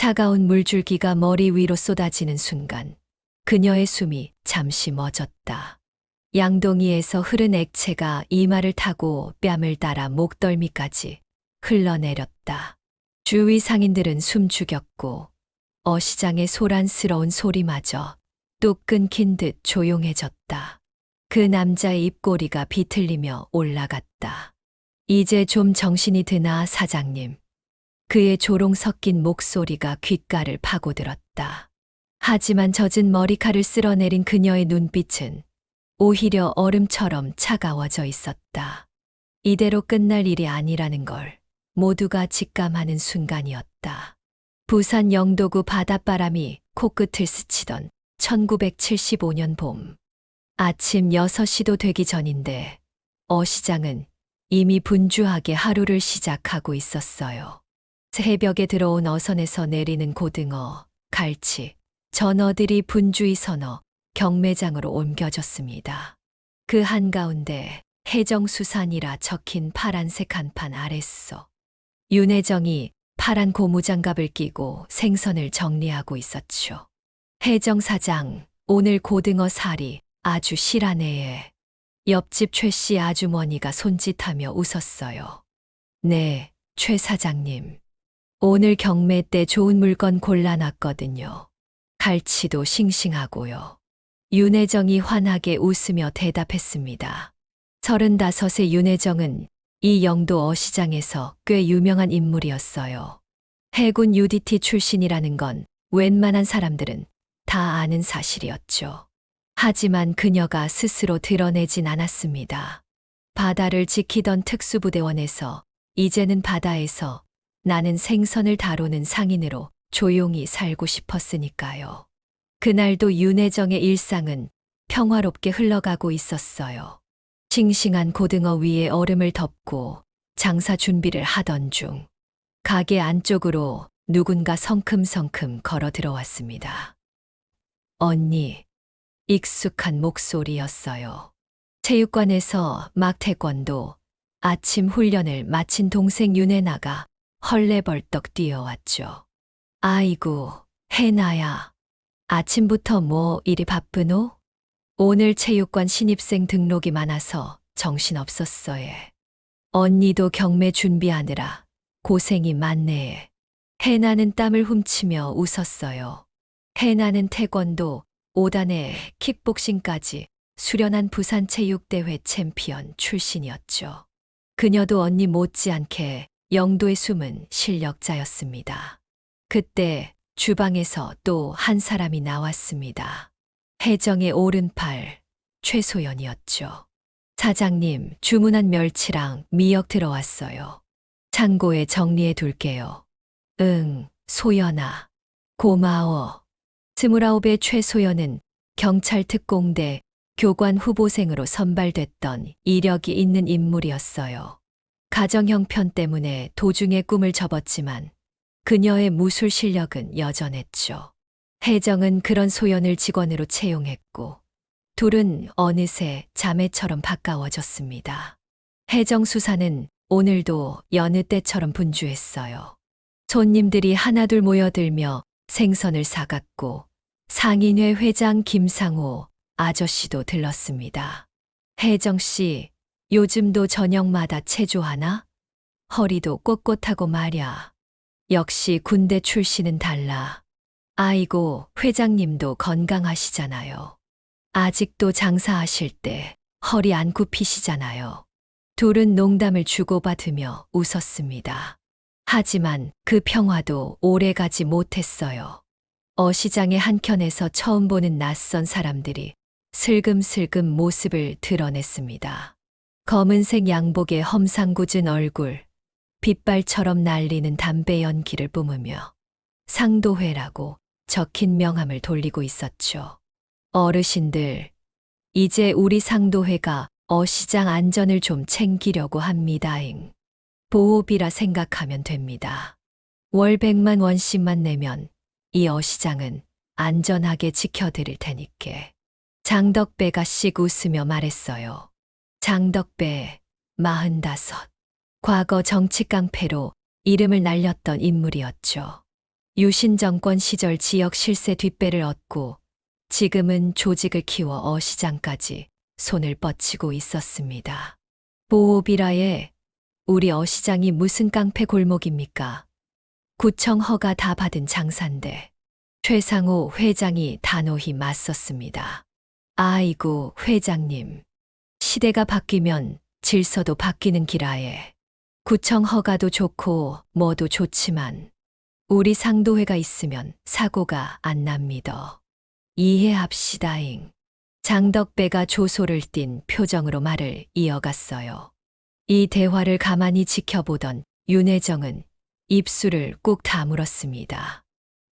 차가운 물줄기가 머리 위로 쏟아지는 순간 그녀의 숨이 잠시 멎었다. 양동이에서 흐른 액체가 이마를 타고 뺨을 따라 목덜미까지 흘러내렸다. 주위 상인들은 숨죽였고 어시장의 소란스러운 소리마저 뚝 끊긴 듯 조용해졌다. 그 남자의 입꼬리가 비틀리며 올라갔다. 이제 좀 정신이 드나, 사장님. 그의 조롱 섞인 목소리가 귓가를 파고들었다. 하지만 젖은 머리칼을 쓸어내린 그녀의 눈빛은 오히려 얼음처럼 차가워져 있었다. 이대로 끝날 일이 아니라는 걸 모두가 직감하는 순간이었다. 부산 영도구 바닷바람이 코끝을 스치던 1975년 봄. 아침 6시도 되기 전인데 어시장은 이미 분주하게 하루를 시작하고 있었어요. 새벽에 들어온 어선에서 내리는 고등어, 갈치, 전어들이 분주히 서너 경매장으로 옮겨졌습니다. 그 한가운데 해정수산이라 적힌 파란색 간판 아랫서 윤혜정이 파란 고무장갑을 끼고 생선을 정리하고 있었죠. 혜정 사장, 오늘 고등어 살이 아주 실하네에. 옆집 최 씨 아주머니가 손짓하며 웃었어요. 네, 최 사장님. 오늘 경매 때 좋은 물건 골라놨거든요. 갈치도 싱싱하고요. 윤혜정이 환하게 웃으며 대답했습니다. 35의 윤혜정은 이 영도 어시장에서 꽤 유명한 인물이었어요. 해군 UDT 출신이라는 건 웬만한 사람들은 다 아는 사실이었죠. 하지만 그녀가 스스로 드러내진 않았습니다. 바다를 지키던 특수부대원에서 이제는 바다에서 나는 생선을 다루는 상인으로 조용히 살고 싶었으니까요. 그날도 윤혜정의 일상은 평화롭게 흘러가고 있었어요. 싱싱한 고등어 위에 얼음을 덮고 장사 준비를 하던 중 가게 안쪽으로 누군가 성큼성큼 걸어 들어왔습니다. 언니, 익숙한 목소리였어요. 체육관에서 막 태권도 아침 훈련을 마친 동생 윤혜나가 헐레벌떡 뛰어왔죠. 아이고, 혜나야. 아침부터 뭐 이리 바쁘노? 오늘 체육관 신입생 등록이 많아서 정신없었어 예. 언니도 경매 준비하느라 고생이 많네. 혜나는 땀을 훔치며 웃었어요. 혜나는 태권도, 5단에 킥복싱까지 수련한 부산체육대회 챔피언 출신이었죠. 그녀도 언니 못지않게 영도의 숨은 실력자였습니다. 그때 주방에서 또 한 사람이 나왔습니다. 혜정의 오른팔, 최소연이었죠. 사장님, 주문한 멸치랑 미역 들어왔어요. 창고에 정리해 둘게요. 응, 소연아. 고마워. 29의 최소연은 경찰 특공대 교관 후보생으로 선발됐던 이력이 있는 인물이었어요. 가정 형편 때문에 도중에 꿈을 접었지만 그녀의 무술 실력은 여전했죠. 혜정은 그런 소연을 직원으로 채용했고 둘은 어느새 자매처럼 가까워졌습니다. 혜정 수사는 오늘도 여느 때처럼 분주했어요. 손님들이 하나둘 모여들며 생선을 사갔고 상인회 회장 김상호 아저씨도 들렀습니다. 혜정 씨, 요즘도 저녁마다 체조하나? 허리도 꼿꼿하고 말야. 역시 군대 출신은 달라. 아이고, 회장님도 건강하시잖아요. 아직도 장사하실 때 허리 안 굽히시잖아요. 둘은 농담을 주고받으며 웃었습니다. 하지만 그 평화도 오래가지 못했어요. 어시장의 한켠에서 처음 보는 낯선 사람들이 슬금슬금 모습을 드러냈습니다. 검은색 양복에 험상궂은 얼굴, 빗발처럼 날리는 담배 연기를 뿜으며 상도회라고 적힌 명함을 돌리고 있었죠. 어르신들, 이제 우리 상도회가 어시장 안전을 좀 챙기려고 합니다잉. 보호비라 생각하면 됩니다. 월 100만 원씩만 내면 이 어시장은 안전하게 지켜드릴 테니께. 장덕배가 씩 웃으며 말했어요. 장덕배, 45. 과거 정치 깡패로 이름을 날렸던 인물이었죠. 유신 정권 시절 지역 실세 뒷배를 얻고 지금은 조직을 키워 어시장까지 손을 뻗치고 있었습니다. 보오비라에 우리 어시장이 무슨 깡패 골목입니까? 구청 허가 다 받은 장사인데. 최상호 회장이 단호히 맞섰습니다. 아이고 회장님. 시대가 바뀌면 질서도 바뀌는 기라에. 구청 허가도 좋고 뭐도 좋지만 우리 상도회가 있으면 사고가 안 납니다. 이해합시다잉. 장덕배가 조소를 띤 표정으로 말을 이어갔어요. 이 대화를 가만히 지켜보던 윤혜정은 입술을 꾹 다물었습니다.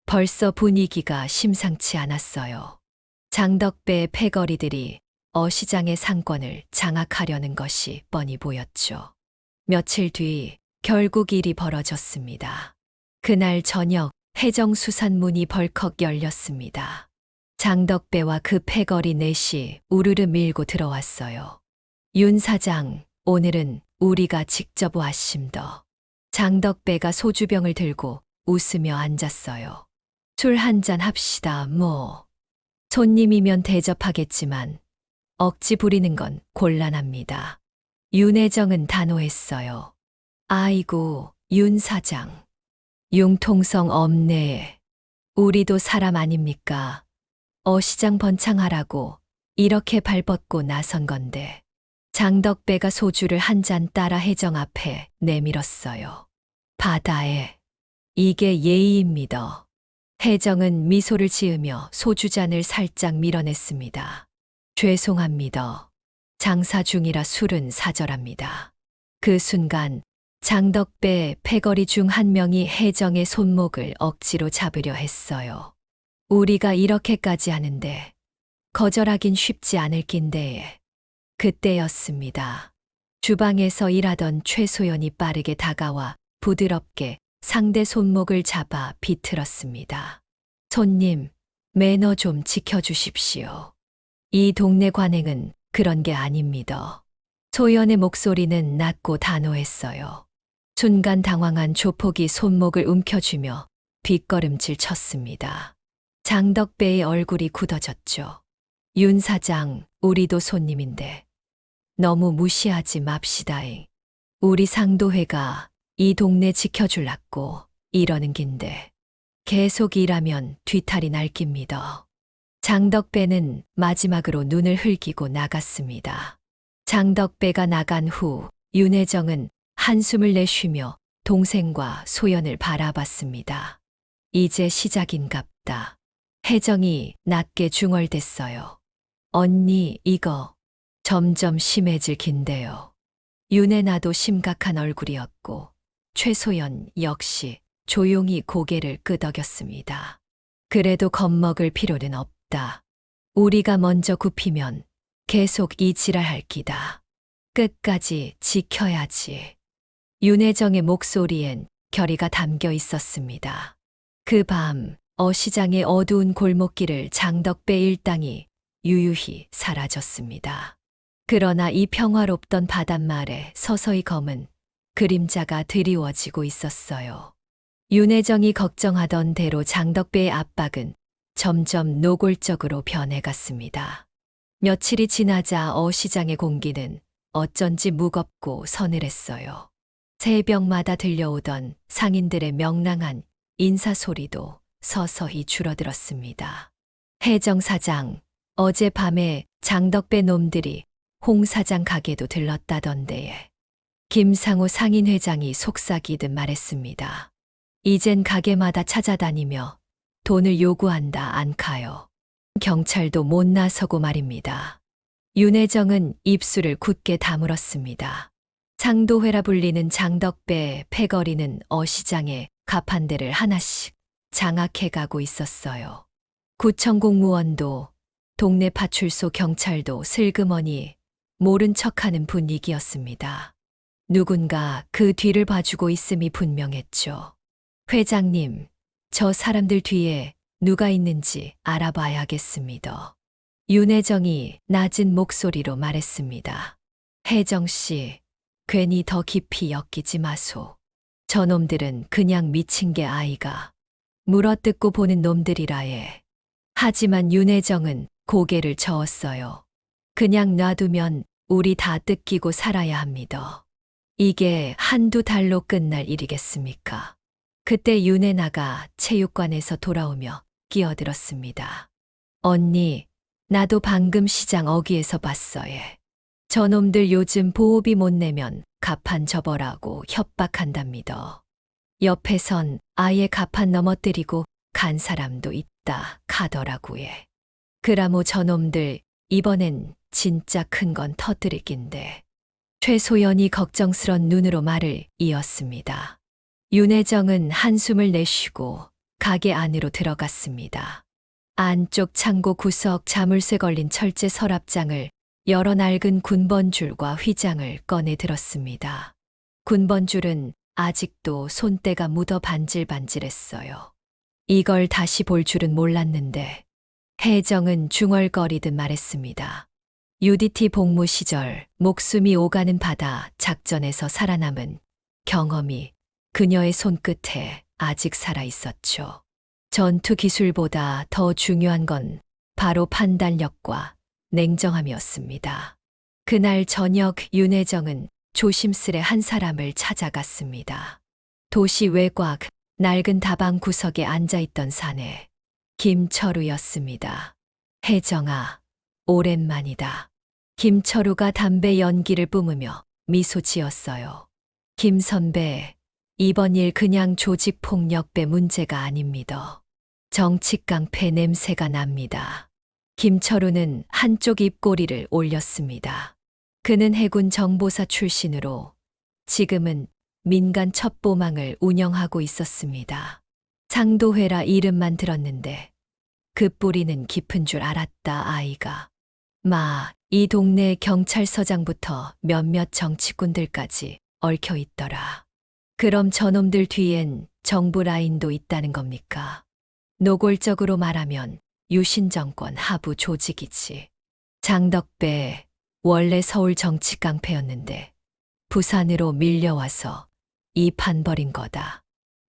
벌써 분위기가 심상치 않았어요. 장덕배의 패거리들이 어시장의 상권을 장악하려는 것이 뻔히 보였죠. 며칠 뒤 결국 일이 벌어졌습니다. 그날 저녁 해정수산문이 벌컥 열렸습니다. 장덕배와 그 패거리 넷이 우르르 밀고 들어왔어요. 윤 사장, 오늘은 우리가 직접 왔심더. 장덕배가 소주병을 들고 웃으며 앉았어요. 술 한잔 합시다, 뭐. 손님이면 대접하겠지만 억지 부리는 건 곤란합니다. 윤혜정은 단호했어요. 아이고, 윤 사장. 융통성 없네. 우리도 사람 아닙니까? 어시장 번창하라고 이렇게 발벗고 나선 건데. 장덕배가 소주를 한 잔 따라 혜정 앞에 내밀었어요. 바다에. 이게 예의입니다. 혜정은 미소를 지으며 소주잔을 살짝 밀어냈습니다. 죄송합니다. 장사 중이라 술은 사절합니다. 그 순간 장덕배 패거리 중 한 명이 혜정의 손목을 억지로 잡으려 했어요. 우리가 이렇게까지 하는데 거절하긴 쉽지 않을 낀데. 그때였습니다. 주방에서 일하던 최소연이 빠르게 다가와 부드럽게 상대 손목을 잡아 비틀었습니다. 손님, 매너 좀 지켜주십시오. 이 동네 관행은 그런 게 아닙니다. 소연의 목소리는 낮고 단호했어요. 순간 당황한 조폭이 손목을 움켜쥐며 뒷걸음질 쳤습니다. 장덕배의 얼굴이 굳어졌죠. 윤 사장, 우리도 손님인데 너무 무시하지 맙시다잉. 우리 상도회가 이 동네 지켜줄라고 이러는 긴데 계속 일하면 뒤탈이 날 깁니다. 장덕배는 마지막으로 눈을 흘기고 나갔습니다. 장덕배가 나간 후 윤혜정은 한숨을 내쉬며 동생과 소연을 바라봤습니다. 이제 시작인갑다. 혜정이 낮게 중얼댔어요. 언니, 이거 점점 심해질 긴데요. 윤혜나도 심각한 얼굴이었고 최소연 역시 조용히 고개를 끄덕였습니다. 그래도 겁먹을 필요는 없다. 우리가 먼저 굽히면 계속 이 지랄할 기다. 끝까지 지켜야지. 윤혜정의 목소리엔 결의가 담겨 있었습니다. 그 밤 어시장의 어두운 골목길을 장덕배 일당이 유유히 사라졌습니다. 그러나 이 평화롭던 바닷마을에 서서히 검은 그림자가 드리워지고 있었어요. 윤혜정이 걱정하던 대로 장덕배의 압박은 점점 노골적으로 변해갔습니다. 며칠이 지나자 어시장의 공기는 어쩐지 무겁고 서늘했어요. 새벽마다 들려오던 상인들의 명랑한 인사소리도 서서히 줄어들었습니다. 혜정 사장, 어젯밤에 장덕배 놈들이 홍 사장 가게도 들렀다던데. 김상우 상인회장이 속삭이듯 말했습니다. 이젠 가게마다 찾아다니며 돈을 요구한다 안카요. 경찰도 못 나서고 말입니다. 윤혜정은 입술을 굳게 다물었습니다. 상도회라 불리는 장덕배 패거리는 어시장에 가판대를 하나씩 장악해가고 있었어요. 구청 공무원도 동네 파출소 경찰도 슬그머니 모른 척하는 분위기였습니다. 누군가 그 뒤를 봐주고 있음이 분명했죠. 회장님, 저 사람들 뒤에 누가 있는지 알아봐야겠습니다. 윤혜정이 낮은 목소리로 말했습니다. 혜정 씨, 괜히 더 깊이 엮이지 마소. 저놈들은 그냥 미친 게 아이가. 물어뜯고 보는 놈들이라에. 하지만 윤혜정은 고개를 저었어요. 그냥 놔두면 우리 다 뜯기고 살아야 합니다. 이게 한두 달로 끝날 일이겠습니까? 그때 윤혜나가 체육관에서 돌아오며 끼어들었습니다. 언니, 나도 방금 시장 어귀에서 봤어 예. 저놈들 요즘 보호비 못 내면 가판 접어라고 협박한답니다. 옆에선 아예 가판 넘어뜨리고 간 사람도 있다 카더라고 예. 그라모 저놈들 이번엔 진짜 큰 건 터뜨릴 낀데. 최소연이 걱정스런 눈으로 말을 이었습니다. 윤혜정은 한숨을 내쉬고 가게 안으로 들어갔습니다. 안쪽 창고 구석 자물쇠 걸린 철제 서랍장을 열어 낡은 군번줄과 휘장을 꺼내 들었습니다. 군번줄은 아직도 손때가 묻어 반질반질했어요. 이걸 다시 볼 줄은 몰랐는데 혜정은 중얼거리듯 말했습니다. UDT 복무 시절 목숨이 오가는 바다 작전에서 살아남은 경험이 그녀의 손끝에 아직 살아 있었죠. 전투 기술보다 더 중요한 건 바로 판단력과 냉정함이었습니다. 그날 저녁 윤혜정은 조심스레 한 사람을 찾아갔습니다. 도시 외곽 낡은 다방 구석에 앉아있던 사내 김철우였습니다. 혜정아, 오랜만이다. 김철우가 담배 연기를 뿜으며 미소 지었어요. 김 선배, 이번 일 그냥 조직폭력배 문제가 아닙니다. 정치 깡패 냄새가 납니다. 김철우는 한쪽 입꼬리를 올렸습니다. 그는 해군 정보사 출신으로 지금은 민간 첩보망을 운영하고 있었습니다. 상도회라 이름만 들었는데 그 뿌리는 깊은 줄 알았다 아이가. 이 동네 경찰서장부터 몇몇 정치꾼들까지 얽혀 있더라. 그럼 저놈들 뒤엔 정부 라인도 있다는 겁니까? 노골적으로 말하면 유신 정권 하부 조직이지. 장덕배 원래 서울 정치 깡패였는데 부산으로 밀려와서 이 판 벌인 거다.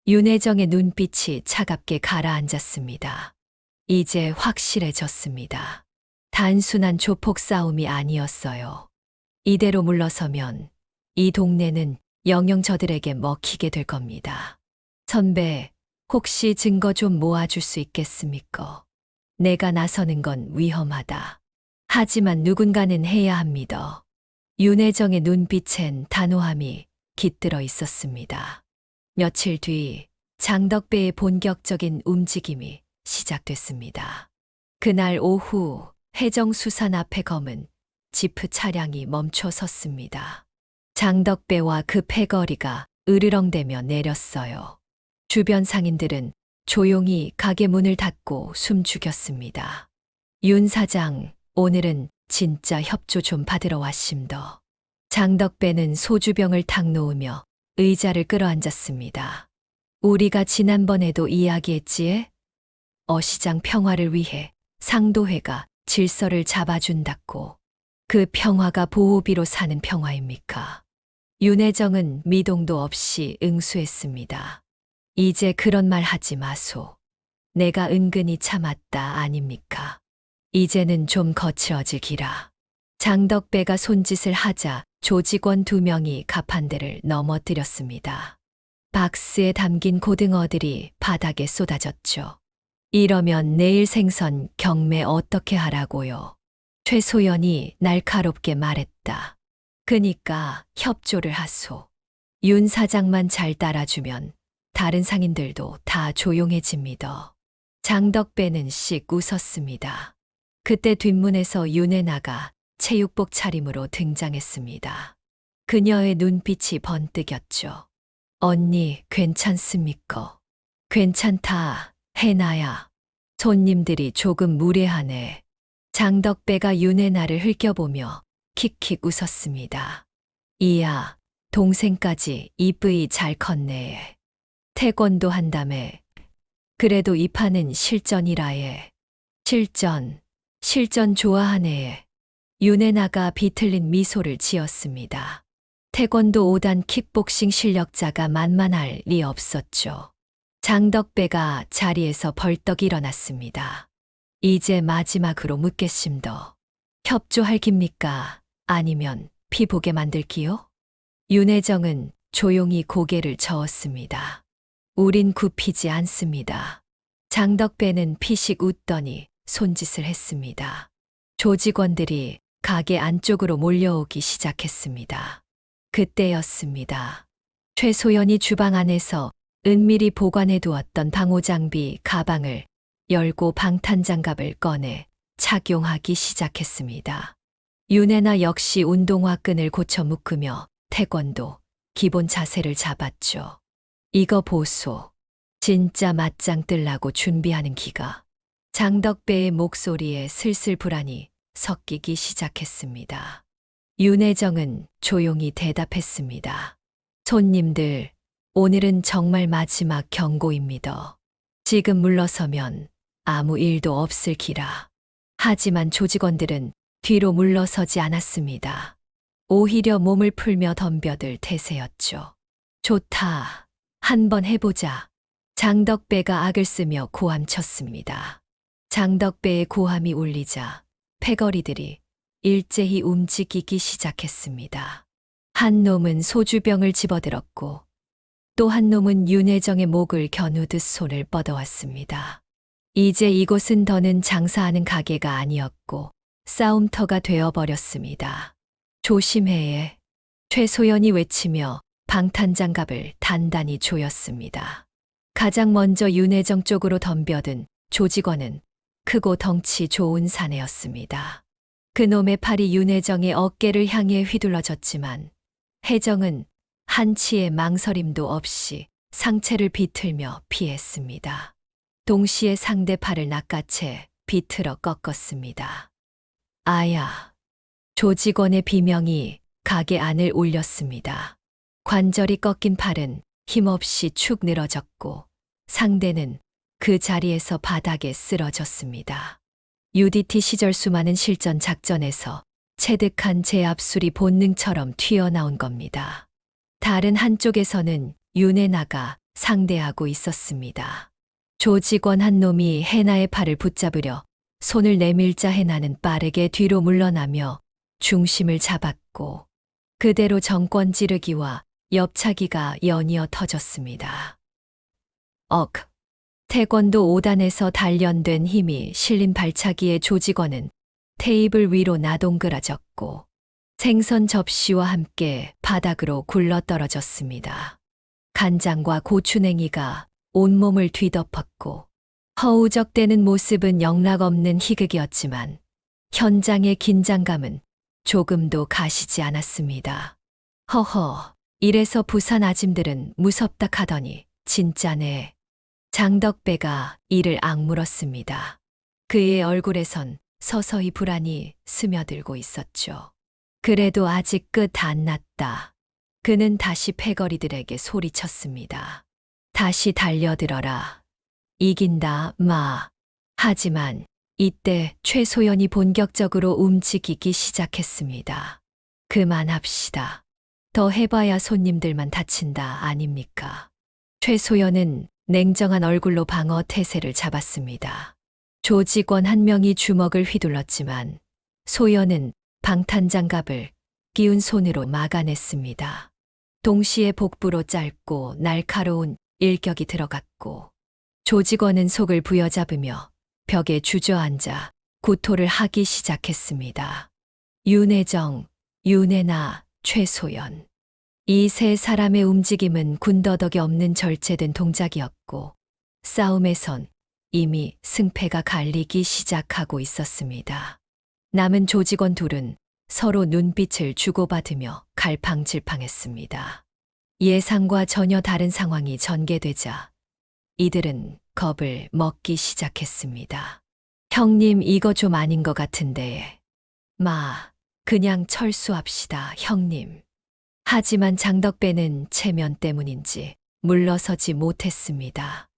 윤혜정의 눈빛이 차갑게 가라앉았습니다. 이제 확실해졌습니다. 단순한 조폭 싸움이 아니었어요. 이대로 물러서면 이 동네는 영영 저들에게 먹히게 될 겁니다. 선배, 혹시 증거 좀 모아줄 수 있겠습니까? 내가 나서는 건 위험하다. 하지만 누군가는 해야 합니다. 윤혜정의 눈빛엔 단호함이 깃들어 있었습니다. 며칠 뒤 장덕배의 본격적인 움직임이 시작됐습니다. 그날 오후 해정수산 앞에 검은 지프 차량이 멈춰 섰습니다. 장덕배와 그 패거리가 으르렁대며 내렸어요. 주변 상인들은 조용히 가게 문을 닫고 숨죽였습니다. 윤 사장, 오늘은 진짜 협조 좀 받으러 왔심더. 장덕배는 소주병을 탁 놓으며 의자를 끌어앉았습니다. 우리가 지난번에도 이야기했지에? 어시장 평화를 위해 상도회가 질서를 잡아준다고. 그 평화가 보호비로 사는 평화입니까? 윤혜정은 미동도 없이 응수했습니다. 이제 그런 말 하지 마소. 내가 은근히 참았다 아닙니까? 이제는 좀 거칠어질 기라. 장덕배가 손짓을 하자 조직원 2명이 가판대를 넘어뜨렸습니다. 박스에 담긴 고등어들이 바닥에 쏟아졌죠. 이러면 내일 생선 경매 어떻게 하라고요? 최소연이 날카롭게 말했다. 그니까 협조를 하소. 윤 사장만 잘 따라주면 다른 상인들도 다 조용해집니다. 장덕배는 씩 웃었습니다. 그때 뒷문에서 윤혜나가 체육복 차림으로 등장했습니다. 그녀의 눈빛이 번뜩였죠. 언니, 괜찮습니까? 괜찮다, 혜나야. 손님들이 조금 무례하네. 장덕배가 윤혜나를 흘겨보며 킥킥 웃었습니다. 이야, 동생까지 이쁘이 잘 컸네. 태권도 한다며. 그래도 이 판은 실전이라에. 실전 좋아하네. 윤혜나가 비틀린 미소를 지었습니다. 태권도 5단 킥복싱 실력자가 만만할 리 없었죠. 장덕배가 자리에서 벌떡 일어났습니다. 이제 마지막으로 묻겠심더. 협조할 깁니까? 아니면 피보게 만들기요? 윤혜정은 조용히 고개를 저었습니다. 우린 굽히지 않습니다. 장덕배는 피식 웃더니 손짓을 했습니다. 조직원들이 가게 안쪽으로 몰려오기 시작했습니다. 그때였습니다. 최소연이 주방 안에서 은밀히 보관해 두었던 방호장비 가방을 열고 방탄장갑을 꺼내 착용하기 시작했습니다. 윤혜나 역시 운동화 끈을 고쳐 묶으며 태권도 기본 자세를 잡았죠. 이거 보소. 진짜 맞짱 뜰라고 준비하는 기가. 장덕배의 목소리에 슬슬 불안이 섞이기 시작했습니다. 윤혜정은 조용히 대답했습니다. 손님들, 오늘은 정말 마지막 경고입니다. 지금 물러서면 아무 일도 없을 기라. 하지만 조직원들은 뒤로 물러서지 않았습니다. 오히려 몸을 풀며 덤벼들 태세였죠. 좋다. 한번 해보자. 장덕배가 악을 쓰며 고함쳤습니다. 장덕배의 고함이 울리자 패거리들이 일제히 움직이기 시작했습니다. 한 놈은 소주병을 집어들었고 또 한 놈은 윤혜정의 목을 겨누듯 손을 뻗어왔습니다. 이제 이곳은 더는 장사하는 가게가 아니었고 싸움터가 되어버렸습니다. 조심해. 최소연이 외치며 방탄장갑을 단단히 조였습니다. 가장 먼저 윤혜정 쪽으로 덤벼든 조직원은 크고 덩치 좋은 사내였습니다. 그놈의 팔이 윤혜정의 어깨를 향해 휘둘러졌지만 혜정은 한치의 망설임도 없이 상체를 비틀며 피했습니다. 동시에 상대 팔을 낚아채 비틀어 꺾었습니다. 아야! 조직원의 비명이 가게 안을 울렸습니다. 관절이 꺾인 팔은 힘없이 축 늘어졌고 상대는 그 자리에서 바닥에 쓰러졌습니다. UDT 시절 수많은 실전 작전에서 체득한 제압술이 본능처럼 튀어나온 겁니다. 다른 한쪽에서는 윤혜나가 상대하고 있었습니다. 조직원 한 놈이 해나의 팔을 붙잡으려 손을 내밀자 해나는 빠르게 뒤로 물러나며 중심을 잡았고 그대로 정권 지르기와 옆차기가 연이어 터졌습니다. 태권도 5단에서 단련된 힘이 실린 발차기의 조직원은 테이블 위로 나동그라졌고 생선 접시와 함께 바닥으로 굴러떨어졌습니다. 간장과 고추냉이가 온몸을 뒤덮었고 허우적대는 모습은 영락없는 희극이었지만 현장의 긴장감은 조금도 가시지 않았습니다. 허허, 이래서 부산 아짐들은 무섭다 하더니 진짜네. 장덕배가 이를 악물었습니다. 그의 얼굴에선 서서히 불안이 스며들고 있었죠. 그래도 아직 끝 안 났다. 그는 다시 패거리들에게 소리쳤습니다. 다시 달려들어라. 이긴다, 마. 하지만 이때 최소연이 본격적으로 움직이기 시작했습니다. 그만합시다. 더 해봐야 손님들만 다친다 아닙니까? 최소연은 냉정한 얼굴로 방어 태세를 잡았습니다. 조직원 한 명이 주먹을 휘둘렀지만 소연은 방탄장갑을 끼운 손으로 막아냈습니다. 동시에 복부로 짧고 날카로운 일격이 들어갔고 조직원은 속을 부여잡으며 벽에 주저앉아 구토를 하기 시작했습니다. 윤혜정, 윤혜나, 최소연. 이 세 사람의 움직임은 군더더기 없는 절제된 동작이었고 싸움에선 이미 승패가 갈리기 시작하고 있었습니다. 남은 조직원 둘은 서로 눈빛을 주고받으며 갈팡질팡했습니다. 예상과 전혀 다른 상황이 전개되자 이들은 겁을 먹기 시작했습니다. 형님, 이거 좀 아닌 것 같은데. 그냥 철수합시다, 형님. 하지만 장덕배는 체면 때문인지 물러서지 못했습니다.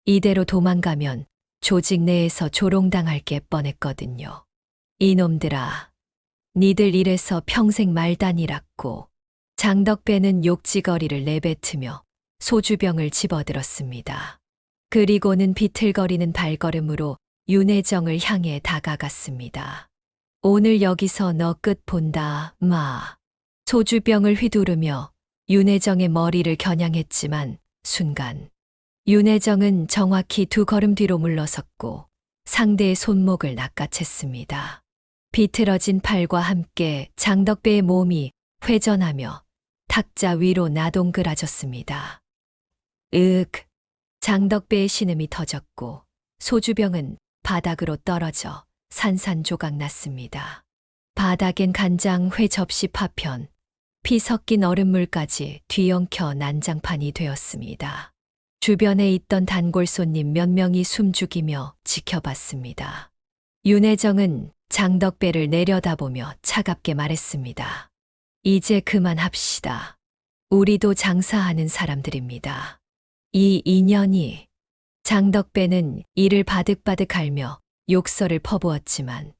이대로 도망가면 조직 내에서 조롱당할 게 뻔했거든요. 이놈들아, 니들 이래서 평생 말다니랐고. 장덕배는 욕지거리를 내뱉으며 소주병을 집어들었습니다. 그리고는 비틀거리는 발걸음으로 윤혜정을 향해 다가갔습니다. 오늘 여기서 너 끝 본다, 마. 소주병을 휘두르며 윤혜정의 머리를 겨냥했지만 순간 윤혜정은 정확히 2걸음 뒤로 물러섰고 상대의 손목을 낚아챘습니다. 비틀어진 팔과 함께 장덕배의 몸이 회전하며 탁자 위로 나동그라졌습니다. 장덕배의 신음이 터졌고 소주병은 바닥으로 떨어져 산산조각 났습니다. 바닥엔 간장, 회 접시 파편, 피 섞인 얼음물까지 뒤엉켜 난장판이 되었습니다. 주변에 있던 단골 손님 몇 명이 숨죽이며 지켜봤습니다. 윤혜정은 장덕배를 내려다보며 차갑게 말했습니다. 이제 그만합시다. 우리도 장사하는 사람들입니다. 이 인연이. 장덕배는 이를 바득바득 앓며 욕설을 퍼부었지만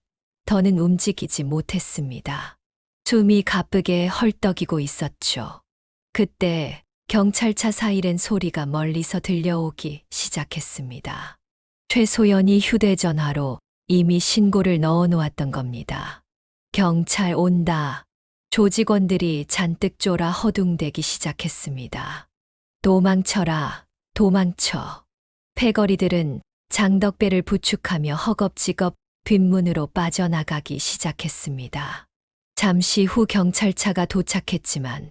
더는 움직이지 못했습니다. 숨이 가쁘게 헐떡이고 있었죠. 그때 경찰차 사이렌 소리가 멀리서 들려오기 시작했습니다. 최소연이 휴대전화로 이미 신고를 넣어 놓았던 겁니다. 경찰 온다. 조직원들이 잔뜩 쫄아 허둥대기 시작했습니다. 도망쳐라, 도망쳐. 패거리들은 장덕배를 부축하며 허겁지겁 뒷문으로 빠져나가기 시작했습니다. 잠시 후 경찰차가 도착했지만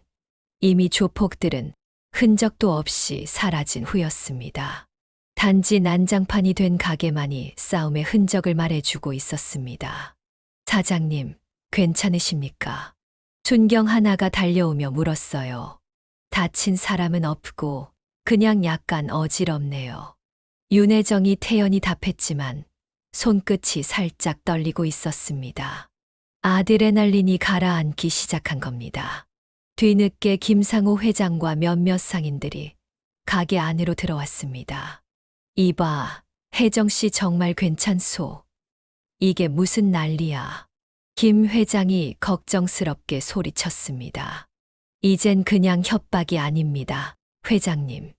이미 조폭들은 흔적도 없이 사라진 후였습니다. 단지 난장판이 된 가게만이 싸움의 흔적을 말해주고 있었습니다. 사장님, 괜찮으십니까? 순경 하나가 달려오며 물었어요. 다친 사람은 없고 그냥 약간 어지럽네요. 윤혜정이 태연히 답했지만 손끝이 살짝 떨리고 있었습니다. 아드레날린이 가라앉기 시작한 겁니다. 뒤늦게 김상호 회장과 몇몇 상인들이 가게 안으로 들어왔습니다. 이봐, 혜정씨 정말 괜찮소? 이게 무슨 난리야? 김 회장이 걱정스럽게 소리쳤습니다. 이젠 그냥 협박이 아닙니다, 회장님.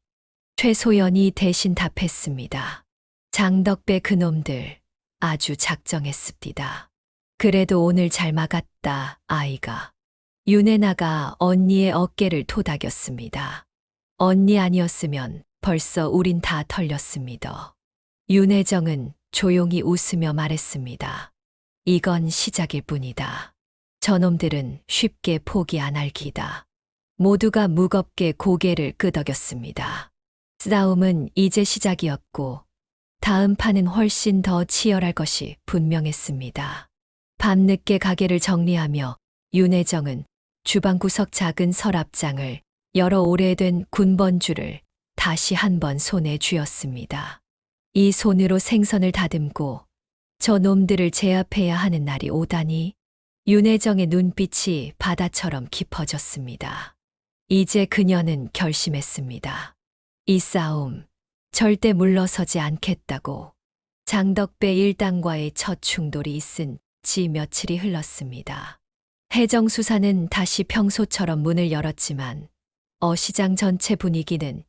최소연이 대신 답했습니다. 장덕배 그놈들 아주 작정했습니다. 그래도 오늘 잘 막았다, 아이가. 윤혜나가 언니의 어깨를 토닥였습니다. 언니 아니었으면 벌써 우린 다 털렸습니다. 윤혜정은 조용히 웃으며 말했습니다. 이건 시작일 뿐이다. 저놈들은 쉽게 포기 안 할 기다. 모두가 무겁게 고개를 끄덕였습니다. 싸움은 이제 시작이었고 다음 판은 훨씬 더 치열할 것이 분명했습니다. 밤늦게 가게를 정리하며 윤혜정은 주방 구석 작은 서랍장을 열어 오래된 군번줄을 다시 한번 손에 쥐었습니다. 이 손으로 생선을 다듬고 저 놈들을 제압해야 하는 날이 오다니. 윤혜정의 눈빛이 바다처럼 깊어졌습니다. 이제 그녀는 결심했습니다. 이 싸움 절대 물러서지 않겠다고. 장덕배 일당과의 첫 충돌이 있은 지 며칠이 흘렀습니다. 혜정 수사는 다시 평소처럼 문을 열었지만 어시장 전체 분위기는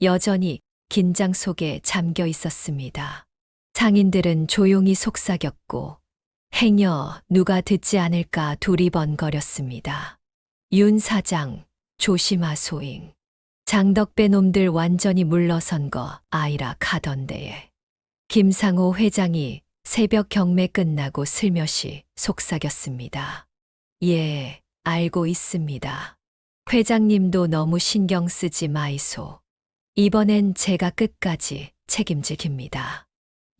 여전히 긴장 속에 잠겨 있었습니다. 상인들은 조용히 속삭였고 행여 누가 듣지 않을까 두리번거렸습니다. 윤 사장, 조심하소잉. 장덕배 놈들 완전히 물러선 거 아이라 카던데에. 김상호 회장이 새벽 경매 끝나고 슬며시 속삭였습니다. 예, 알고 있습니다. 회장님도 너무 신경 쓰지 마이소. 이번엔 제가 끝까지 책임질 깁니다.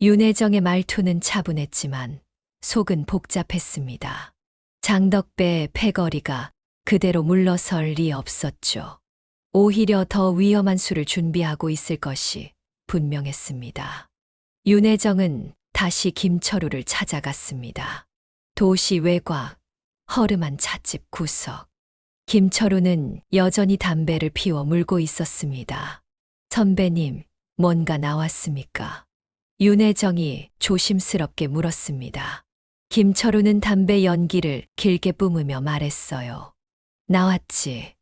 윤혜정의 말투는 차분했지만 속은 복잡했습니다. 장덕배의 패거리가 그대로 물러설 리 없었죠. 오히려 더 위험한 수를 준비하고 있을 것이 분명했습니다. 윤혜정은 다시 김철우를 찾아갔습니다. 도시 외곽, 허름한 찻집 구석. 김철우는 여전히 담배를 피워 물고 있었습니다. 선배님, 뭔가 나왔습니까? 윤혜정이 조심스럽게 물었습니다. 김철우는 담배 연기를 길게 뿜으며 말했어요. 나왔지.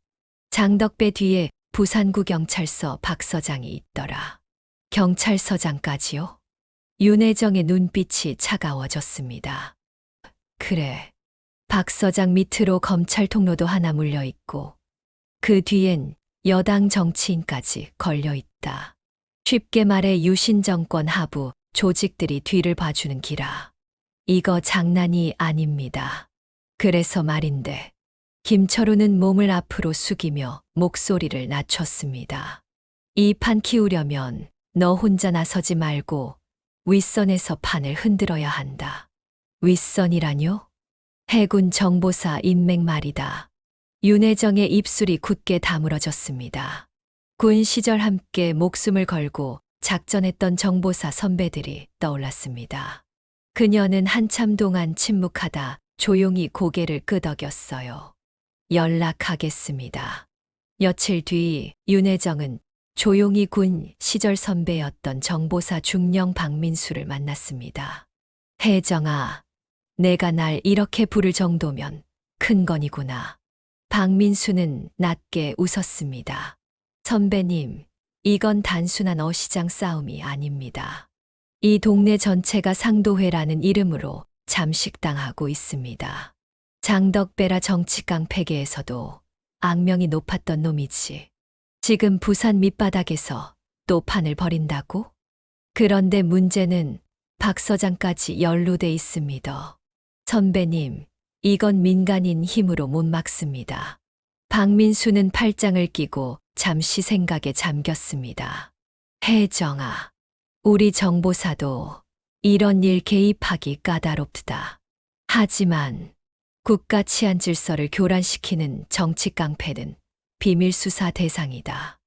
장덕배 뒤에 부산구경찰서 박 서장이 있더라. 경찰서장까지요? 윤혜정의 눈빛이 차가워졌습니다. 그래. 박 서장 밑으로 검찰 통로도 하나 물려 있고 그 뒤엔 여당 정치인까지 걸려 있다. 쉽게 말해 유신 정권 하부 조직들이 뒤를 봐주는 기라. 이거 장난이 아닙니다. 그래서 말인데 김철우는 몸을 앞으로 숙이며 목소리를 낮췄습니다. 이 판 키우려면 너 혼자 나서지 말고 윗선에서 판을 흔들어야 한다. 윗선이라뇨? 해군 정보사 인맥 말이다. 윤혜정의 입술이 굳게 다물어졌습니다. 군 시절 함께 목숨을 걸고 작전했던 정보사 선배들이 떠올랐습니다. 그녀는 한참 동안 침묵하다 조용히 고개를 끄덕였어요. 연락하겠습니다. 며칠 뒤 윤혜정은 조용히 군 시절 선배였던 정보사 중령 박민수를 만났습니다. 혜정아, 내가 날 이렇게 부를 정도면 큰 건이구나. 박민수는 낮게 웃었습니다. 선배님, 이건 단순한 어시장 싸움이 아닙니다. 이 동네 전체가 상도회라는 이름으로 잠식당하고 있습니다. 장덕배라 정치 깡패계에서도 악명이 높았던 놈이지. 지금 부산 밑바닥에서 또 판을 벌인다고? 그런데 문제는 박 서장까지 연루돼 있습니다. 선배님, 이건 민간인 힘으로 못 막습니다. 박민수는 팔짱을 끼고 잠시 생각에 잠겼습니다. 혜정아, 우리 정보사도 이런 일 개입하기 까다롭다. 하지만 국가 치안 질서를 교란시키는 정치 깡패는 비밀 수사 대상이다.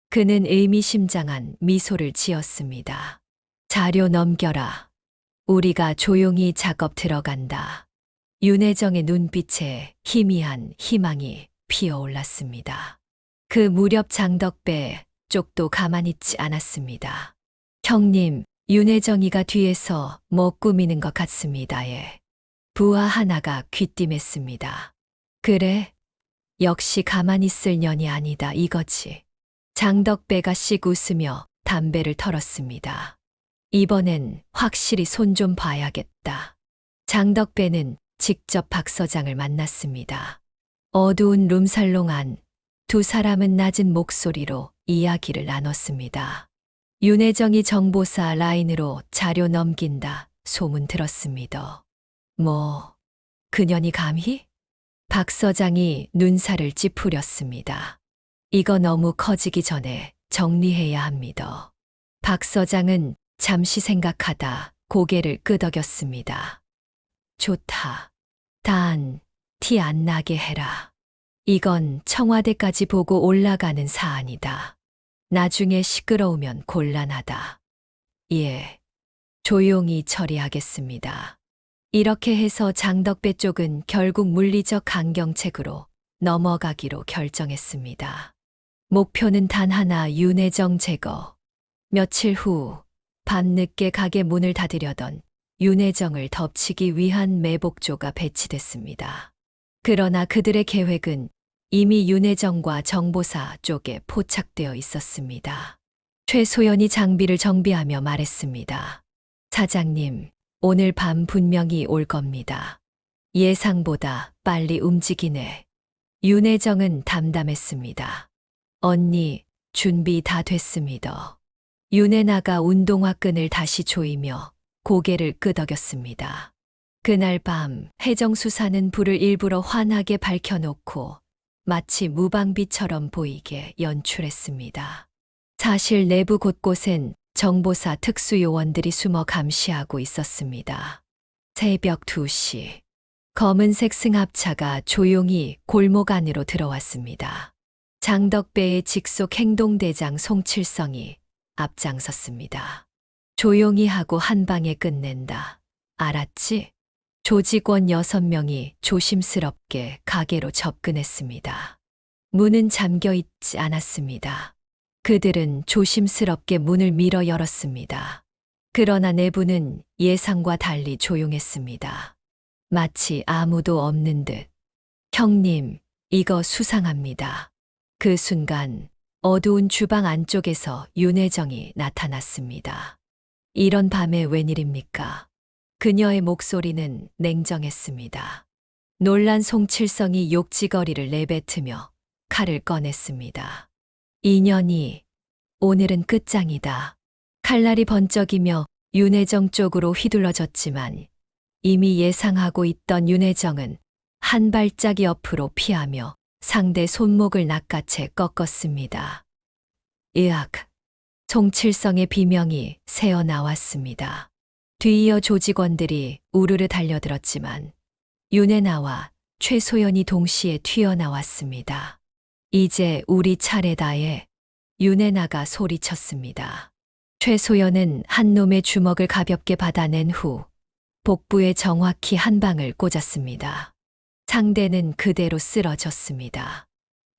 그는 의미심장한 미소를 지었습니다. 자료 넘겨라. 우리가 조용히 작업 들어간다. 윤혜정의 눈빛에 희미한 희망이 피어올랐습니다. 그 무렵 장덕배 쪽도 가만히 있지 않았습니다. 형님, 윤혜정이가 뒤에서 뭐 꾸미는 것 같습니다. 예. 부하 하나가 귀띔했습니다. 그래? 역시 가만히 있을 년이 아니다 이거지. 장덕배가 씩 웃으며 담배를 털었습니다. 이번엔 확실히 손 좀 봐야겠다. 장덕배는 직접 박 서장을 만났습니다. 어두운 룸살롱 안 두 사람은 낮은 목소리로 이야기를 나눴습니다. 윤혜정이 정보사 라인으로 자료 넘긴다 소문 들었습니다. 뭐, 그년이 감히? 박 서장이 눈살을 찌푸렸습니다. 이거 너무 커지기 전에 정리해야 합니다. 박 서장은 잠시 생각하다 고개를 끄덕였습니다. 좋다. 단, 티 안 나게 해라. 이건 청와대까지 보고 올라가는 사안이다. 나중에 시끄러우면 곤란하다. 예, 조용히 처리하겠습니다. 이렇게 해서 장덕배 쪽은 결국 물리적 강경책으로 넘어가기로 결정했습니다. 목표는 단 하나, 윤혜정 제거. 며칠 후 밤늦게 가게 문을 닫으려던 윤혜정을 덮치기 위한 매복조가 배치됐습니다. 그러나 그들의 계획은 이미 윤혜정과 정보사 쪽에 포착되어 있었습니다. 최소연이 장비를 정비하며 말했습니다. 사장님, 오늘 밤 분명히 올 겁니다. 예상보다 빨리 움직이네. 윤혜정은 담담했습니다. 언니, 준비 다 됐습니다. 윤혜나가 운동화 끈을 다시 조이며 고개를 끄덕였습니다. 그날 밤 혜정 수사는 불을 일부러 환하게 밝혀놓고 마치 무방비처럼 보이게 연출했습니다. 사실 내부 곳곳엔 정보사 특수요원들이 숨어 감시하고 있었습니다. 새벽 2시, 검은색 승합차가 조용히 골목 안으로 들어왔습니다. 장덕배의 직속 행동대장 송칠성이 앞장섰습니다. 조용히 하고 한 방에 끝낸다. 알았지? 조직원 6명이 조심스럽게 가게로 접근했습니다. 문은 잠겨 있지 않았습니다. 그들은 조심스럽게 문을 밀어 열었습니다. 그러나 내부는 예상과 달리 조용했습니다. 마치 아무도 없는 듯. 형님, 이거 수상합니다. 그 순간 어두운 주방 안쪽에서 윤혜정이 나타났습니다. 이런 밤에 웬일입니까? 그녀의 목소리는 냉정했습니다. 놀란 송칠성이 욕지거리를 내뱉으며 칼을 꺼냈습니다. 인연이 오늘은 끝장이다. 칼날이 번쩍이며 윤혜정 쪽으로 휘둘러졌지만 이미 예상하고 있던 윤혜정은 한 발짝 옆으로 피하며 상대 손목을 낚아채 꺾었습니다. 으악! 송칠성의 비명이 새어 나왔습니다. 뒤이어 조직원들이 우르르 달려들었지만 윤혜나와 최소연이 동시에 튀어나왔습니다. 이제 우리 차례다에 윤혜나가 소리쳤습니다. 최소연은 한 놈의 주먹을 가볍게 받아낸 후 복부에 정확히 한 방을 꽂았습니다. 상대는 그대로 쓰러졌습니다.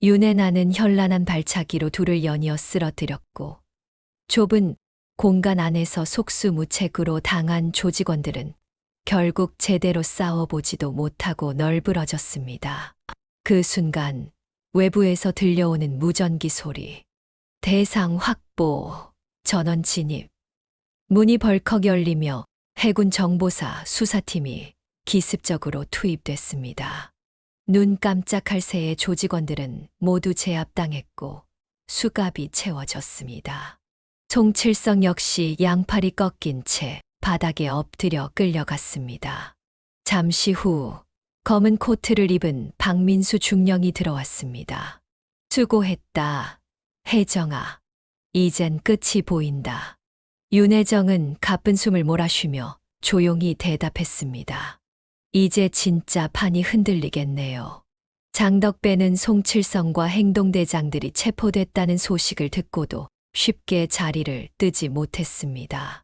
윤혜나는 현란한 발차기로 둘을 연이어 쓰러뜨렸고 좁은 공간 안에서 속수무책으로 당한 조직원들은 결국 제대로 싸워보지도 못하고 널브러졌습니다. 그 순간 외부에서 들려오는 무전기 소리. 대상 확보, 전원 진입. 문이 벌컥 열리며 해군 정보사 수사팀이 기습적으로 투입됐습니다. 눈 깜짝할 새에 조직원들은 모두 제압당했고 수갑이 채워졌습니다. 송칠성 역시 양팔이 꺾인 채 바닥에 엎드려 끌려갔습니다. 잠시 후 검은 코트를 입은 박민수 중령이 들어왔습니다. 수고했다, 혜정아. 이젠 끝이 보인다. 윤혜정은 가쁜 숨을 몰아쉬며 조용히 대답했습니다. 이제 진짜 판이 흔들리겠네요. 장덕배는 송칠성과 행동대장들이 체포됐다는 소식을 듣고도 쉽게 자리를 뜨지 못했습니다.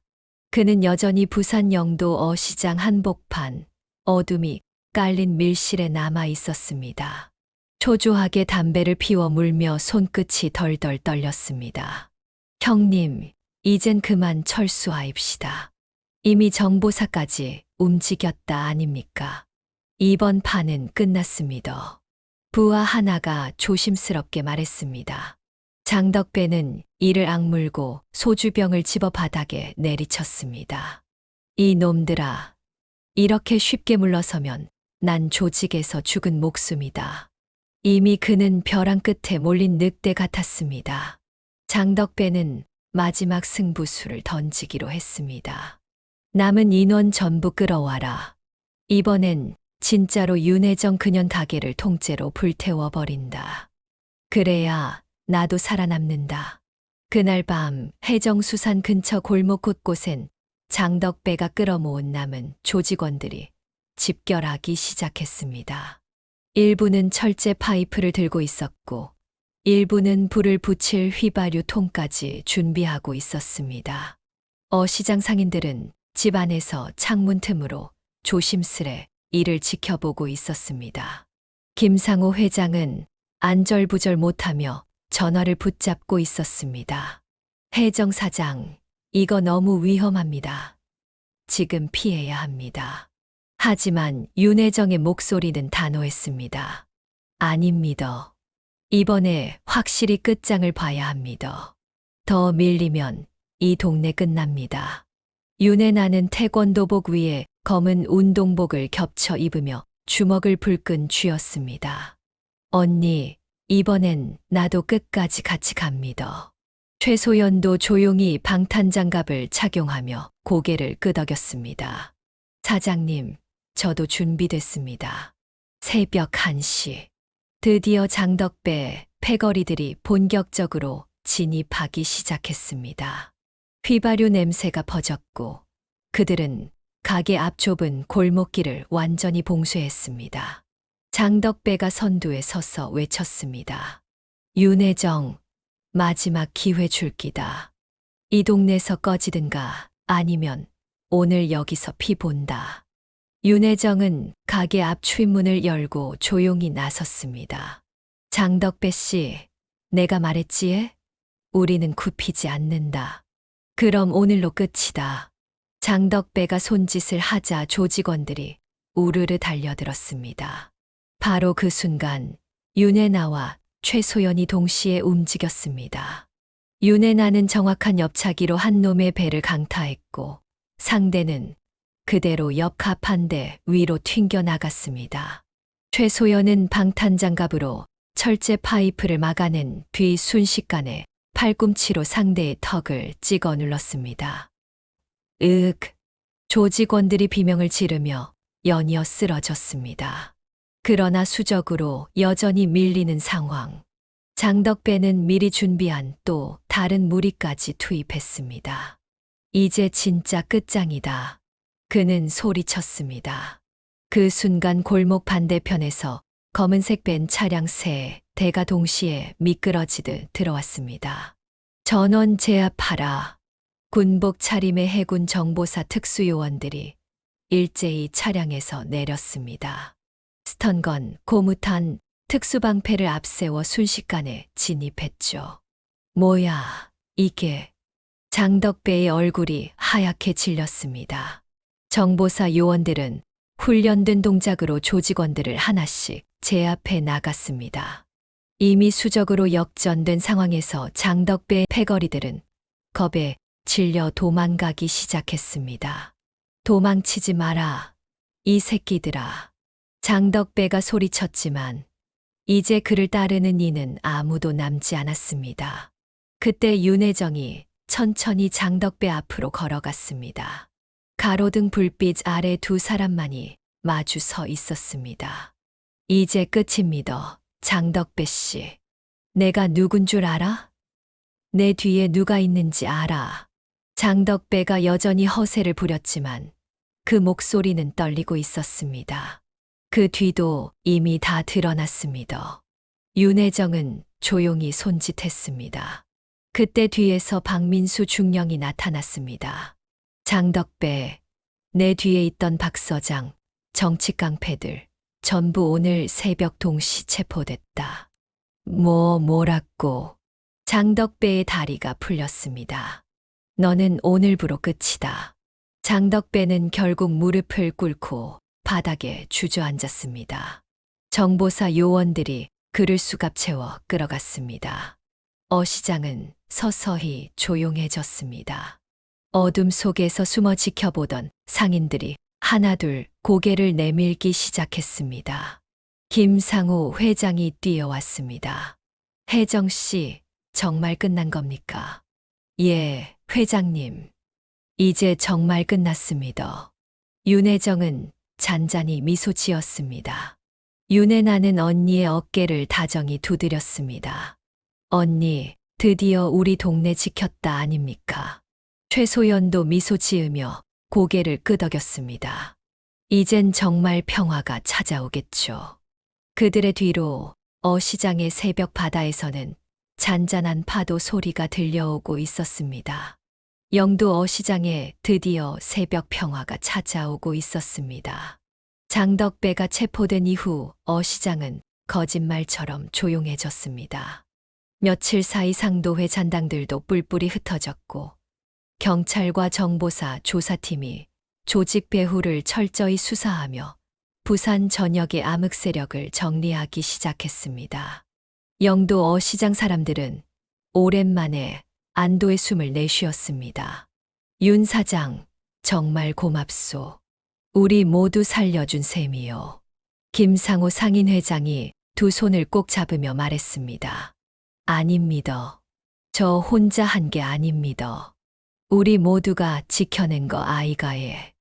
그는 여전히 부산 영도 어시장 한복판, 어둠이 깔린 밀실에 남아 있었습니다. 초조하게 담배를 피워 물며 손끝이 덜덜 떨렸습니다. 형님, 이젠 그만 철수하입시다. 이미 정보사까지 움직였다 아닙니까? 이번 판은 끝났습니다. 부하 하나가 조심스럽게 말했습니다. 장덕배는 이를 악물고 소주병을 집어 바닥에 내리쳤습니다. 이 놈들아, 이렇게 쉽게 물러서면 난 조직에서 죽은 목숨이다. 이미 그는 벼랑 끝에 몰린 늑대 같았습니다. 장덕배는 마지막 승부수를 던지기로 했습니다. 남은 인원 전부 끌어와라. 이번엔 진짜로 윤혜정 그년 가게를 통째로 불태워버린다. 그래야 나도 살아남는다. 그날 밤 해정수산 근처 골목 곳곳엔 장덕배가 끌어모은 남은 조직원들이 집결하기 시작했습니다. 일부는 철제 파이프를 들고 있었고 일부는 불을 붙일 휘발유 통까지 준비하고 있었습니다. 어시장 상인들은 집 안에서 창문 틈으로 조심스레 이를 지켜보고 있었습니다. 김상호 회장은 안절부절 못하며 전화를 붙잡고 있었습니다. 혜정 사장, 이거 너무 위험합니다. 지금 피해야 합니다. 하지만 윤혜정의 목소리는 단호했습니다. 아닙니다. 이번에 확실히 끝장을 봐야 합니다. 더 밀리면 이 동네 끝납니다. 윤혜나는 태권도복 위에 검은 운동복을 겹쳐 입으며 주먹을 불끈 쥐었습니다. 언니, 이번엔 나도 끝까지 같이 갑니다. 최소연도 조용히 방탄장갑을 착용하며 고개를 끄덕였습니다. 사장님, 저도 준비됐습니다. 새벽 1시. 드디어 장덕배 패거리들이 본격적으로 진입하기 시작했습니다. 휘발유 냄새가 퍼졌고 그들은 가게 앞 좁은 골목길을 완전히 봉쇄했습니다. 장덕배가 선두에 서서 외쳤습니다. 윤혜정, 마지막 기회 줄기다. 이 동네에서 꺼지든가 아니면 오늘 여기서 피 본다. 윤혜정은 가게 앞 출입문을 열고 조용히 나섰습니다. 장덕배 씨, 내가 말했지에? 우리는 굽히지 않는다. 그럼 오늘로 끝이다. 장덕배가 손짓을 하자 조직원들이 우르르 달려들었습니다. 바로 그 순간 윤혜나와 최소연이 동시에 움직였습니다. 윤혜나는 정확한 옆차기로 한 놈의 배를 강타했고 상대는 그대로 옆 가판대 위로 튕겨 나갔습니다. 최소연은 방탄장갑으로 철제 파이프를 막아낸 뒤 순식간에 팔꿈치로 상대의 턱을 찍어 눌렀습니다. 으윽! 조직원들이 비명을 지르며 연이어 쓰러졌습니다. 그러나 수적으로 여전히 밀리는 상황. 장덕배는 미리 준비한 또 다른 무리까지 투입했습니다. 이제 진짜 끝장이다. 그는 소리쳤습니다. 그 순간 골목 반대편에서 검은색 벤 차량 3대가 동시에 미끄러지듯 들어왔습니다. 전원 제압하라. 군복 차림의 해군 정보사 특수요원들이 일제히 차량에서 내렸습니다. 스턴건, 고무탄, 특수방패를 앞세워 순식간에 진입했죠. 뭐야, 이게. 장덕배의 얼굴이 하얗게 질렸습니다. 정보사 요원들은 훈련된 동작으로 조직원들을 하나씩 제압해 나갔습니다. 이미 수적으로 역전된 상황에서 장덕배의 패거리들은 겁에 질려 도망가기 시작했습니다. 도망치지 마라, 이 새끼들아. 장덕배가 소리쳤지만 이제 그를 따르는 이는 아무도 남지 않았습니다. 그때 윤혜정이 천천히 장덕배 앞으로 걸어갔습니다. 가로등 불빛 아래 두 사람만이 마주 서 있었습니다. 이제 끝입니다, 장덕배 씨. 내가 누군 줄 알아? 내 뒤에 누가 있는지 알아. 장덕배가 여전히 허세를 부렸지만 그 목소리는 떨리고 있었습니다. 그 뒤도 이미 다 드러났습니다. 윤혜정은 조용히 손짓했습니다. 그때 뒤에서 박민수 중령이 나타났습니다. 장덕배, 내 뒤에 있던 박 서장, 정치깡패들 전부 오늘 새벽 동시 체포됐다. 뭐라고? 장덕배의 다리가 풀렸습니다. 너는 오늘부로 끝이다. 장덕배는 결국 무릎을 꿇고 바닥에 주저앉았습니다. 정보사 요원들이 그를 수갑 채워 끌어갔습니다. 시장은 서서히 조용해졌습니다. 어둠 속에서 숨어 지켜보던 상인들이 하나둘 고개를 내밀기 시작했습니다. 김상우 회장이 뛰어왔습니다. 혜정 씨, 정말 끝난 겁니까? 예, 회장님. 이제 정말 끝났습니다. 윤혜정은 잔잔히 미소 지었습니다. 윤혜나는 언니의 어깨를 다정히 두드렸습니다. 언니, 드디어 우리 동네 지켰다 아닙니까? 최소연도 미소 지으며 고개를 끄덕였습니다. 이젠 정말 평화가 찾아오겠죠. 그들의 뒤로 시장의 새벽 바다에서는 잔잔한 파도 소리가 들려오고 있었습니다. 영도 시장에 드디어 새벽 평화가 찾아오고 있었습니다. 장덕배가 체포된 이후 시장은 거짓말처럼 조용해졌습니다. 며칠 사이 상도회 잔당들도 뿔뿔이 흩어졌고 경찰과 정보사 조사팀이 조직 배후를 철저히 수사하며 부산 전역의 암흑 세력을 정리하기 시작했습니다. 영도 시장 사람들은 오랜만에 안도의 숨을 내쉬었습니다. 윤 사장, 정말 고맙소. 우리 모두 살려준 셈이요. 김상호 상인회장이 두 손을 꼭 잡으며 말했습니다. 아닙니다. 저 혼자 한 게 아닙니다. 우리 모두가 지켜낸 거 아이가에.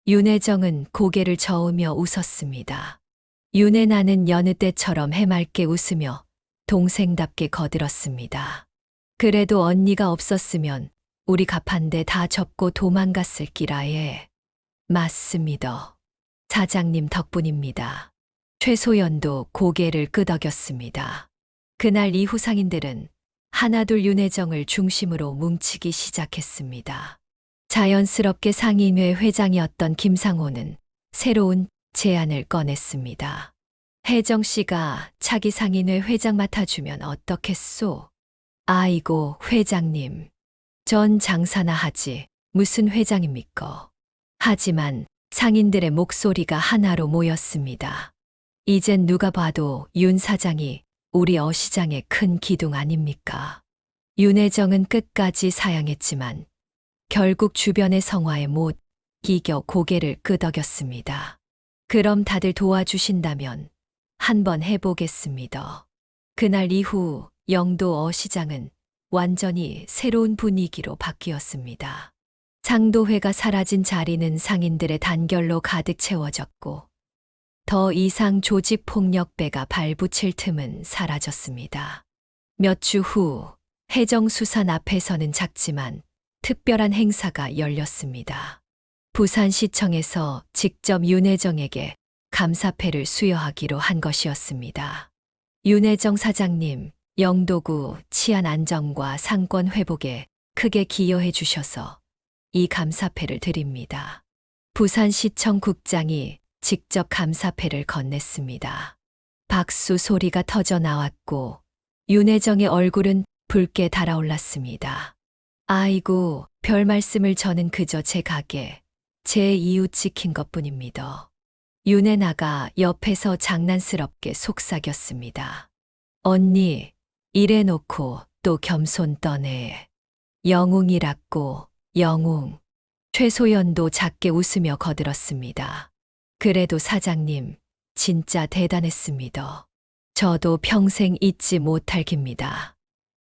윤혜정은 고개를 저으며 웃었습니다. 윤혜나는 여느 때처럼 해맑게 웃으며 동생답게 거들었습니다. 그래도 언니가 없었으면 우리 가판대 다 접고 도망갔을 기라에. 맞습니다. 사장님 덕분입니다. 최소연도 고개를 끄덕였습니다. 그날 이후 상인들은 하나둘 윤혜정을 중심으로 뭉치기 시작했습니다. 자연스럽게 상인회 회장이었던 김상호는 새로운 제안을 꺼냈습니다. 혜정 씨가 차기 상인회 회장 맡아주면 어떻겠소? 아이고, 회장님. 전 장사나 하지 무슨 회장입니까? 하지만 상인들의 목소리가 하나로 모였습니다. 이젠 누가 봐도 윤 사장이 우리 어시장의 큰 기둥 아닙니까? 윤혜정은 끝까지 사양했지만 결국 주변의 성화에 못 이겨 고개를 끄덕였습니다. 그럼 다들 도와주신다면 한번 해보겠습니다. 그날 이후 영도 어시장은 완전히 새로운 분위기로 바뀌었습니다. 상도회가 사라진 자리는 상인들의 단결로 가득 채워졌고 더 이상 조직 폭력배가 발붙일 틈은 사라졌습니다. 몇 주 후 해정수산 앞에서는 작지만 특별한 행사가 열렸습니다. 부산시청에서 직접 윤혜정에게 감사패를 수여하기로 한 것이었습니다. 윤혜정 사장님, 영도구 치안 안정과 상권 회복에 크게 기여해 주셔서 이 감사패를 드립니다. 부산시청 국장이 직접 감사패를 건넸습니다. 박수 소리가 터져 나왔고 윤혜정의 얼굴은 붉게 달아올랐습니다. 아이고, 별 말씀을. 저는 그저 제 가게, 제 이웃 지킨 것뿐입니다. 윤혜나가 옆에서 장난스럽게 속삭였습니다. 언니, 이래놓고 또 겸손 떠네. 영웅이랍고, 영웅. 최소연도 작게 웃으며 거들었습니다. 그래도 사장님, 진짜 대단했습니다. 저도 평생 잊지 못할 깁니다.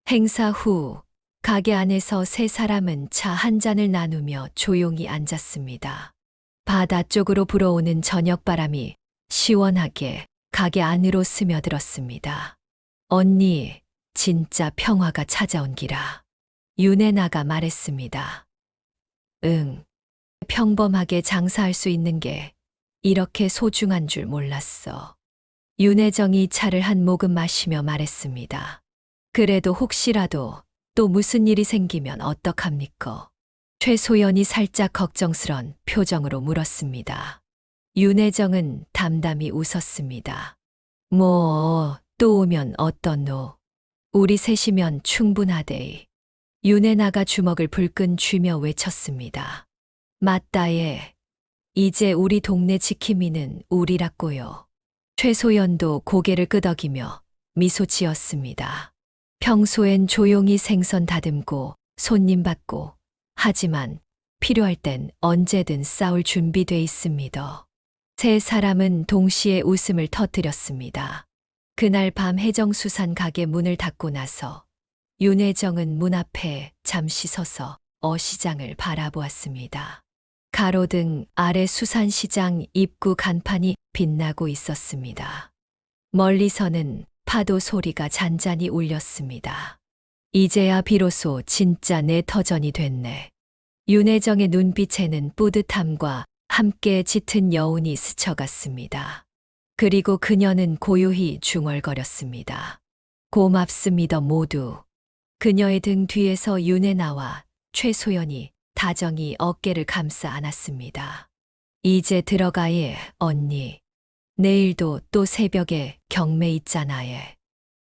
행사 후 가게 안에서 세 사람은 차 한 잔을 나누며 조용히 앉았습니다. 바다 쪽으로 불어오는 저녁바람이 시원하게 가게 안으로 스며들었습니다. 언니, 진짜 평화가 찾아온 기라. 윤혜나가 말했습니다. 응, 평범하게 장사할 수 있는 게 이렇게 소중한 줄 몰랐어. 윤혜정이 차를 한 모금 마시며 말했습니다. 그래도 혹시라도 또 무슨 일이 생기면 어떡합니까? 최소연이 살짝 걱정스런 표정으로 물었습니다. 윤혜정은 담담히 웃었습니다. 뭐, 또 오면 어떻노? 우리 셋이면 충분하데이. 윤혜나가 주먹을 불끈 쥐며 외쳤습니다. 맞다예. 이제 우리 동네 지킴이는 우리라고요. 최소연도 고개를 끄덕이며 미소 지었습니다. 평소엔 조용히 생선 다듬고 손님 받고 하지만 필요할 땐 언제든 싸울 준비돼 있습니다. 세 사람은 동시에 웃음을 터뜨렸습니다. 그날 밤 해정수산 가게 문을 닫고 나서 윤혜정은 문 앞에 잠시 서서 어시장을 바라보았습니다. 가로등 아래 수산시장 입구 간판이 빛나고 있었습니다. 멀리서는 파도 소리가 잔잔히 울렸습니다. 이제야 비로소 진짜 내 터전이 됐네. 윤혜정의 눈빛에는 뿌듯함과 함께 짙은 여운이 스쳐갔습니다. 그리고 그녀는 고요히 중얼거렸습니다. 고맙습니다 모두. 그녀의 등 뒤에서 윤혜나와 최소연이 다정히 어깨를 감싸 안았습니다. 이제 들어가예, 언니. 내일도 또 새벽에 경매 있잖아예.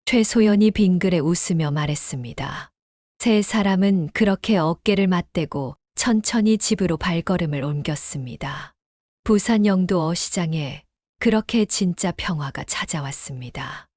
최소연이 빙그레 웃으며 말했습니다. 세 사람은 그렇게 어깨를 맞대고 천천히 집으로 발걸음을 옮겼습니다. 부산 영도 어시장에 그렇게 진짜 평화가 찾아왔습니다.